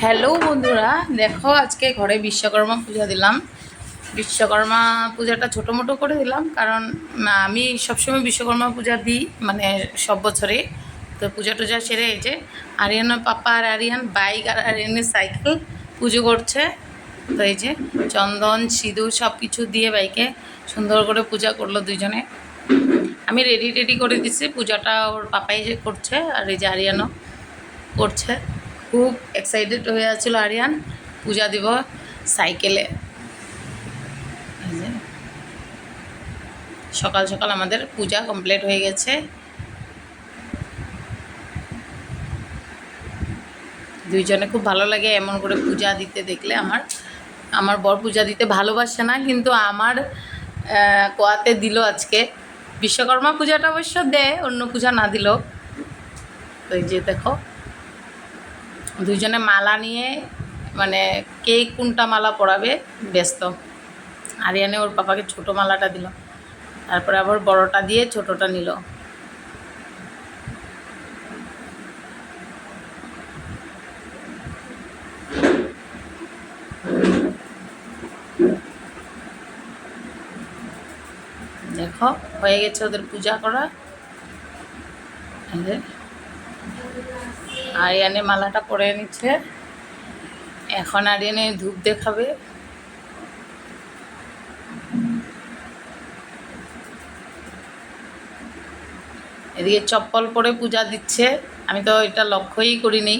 Hello বন্ধুরা, দেখো আজকে ঘরে বিশ্বকর্মা পূজা দিলাম। বিশ্বকর্মা পূজাটা ছোটো মোটো করে দিলাম, কারণ আমি সবসময় বিশ্বকর্মা পূজা দিই, মানে সব বছরে। তো পূজা টুজা সেরে এই যে আরিয়ানের পাপা আর আরিয়ান বাইক আর আরিয়ানের সাইকেল পুজো করছে। তো এই যে চন্দন সিঁদুর সব কিছু দিয়ে বাইকে সুন্দর করে পূজা করলো দুজনে। আমি রেডি করে দিচ্ছি, পূজাটা ওর পাপাই যে করছে, আর এই যে আরিয়ানও করছে। খুব এক্সাইটেড হয়ে আছিল আরিয়ান পূজা দিব সাইকেলে। সকাল সকাল আমাদের পূজা কমপ্লিট হয়ে গেছে। দুইজনে খুব ভালো লাগে এমন করে পূজা দিতে দেখলে। আমার বর পূজা দিতে ভালোবাসে না, কিন্তু আমার কোয়াতে দিল আজকে। বিশ্বকর্মা পূজাটা অবশ্য দেয়, অন্য পূজা না দিল। তো এই যে দেখো দুইজনে মালা নিয়ে, মানে কে কোনটা মালা পরাবে ব্যস্ত। আরিয়ানে ওর পাপাকে ছোটো মালাটা দিল, তারপরে আবার বড়টা দিয়ে ছোটোটা নিল। দেখো হয়ে গেছে ওদের পূজা করা। আরিয়ানে মালাটা পরে নিচ্ছে, এখন আরিয়ানে ধূপ দেখাবে। এদিকে চপ্পল পরে পূজা দিচ্ছে, আমি তো এটা লক্ষ্যই করিনি।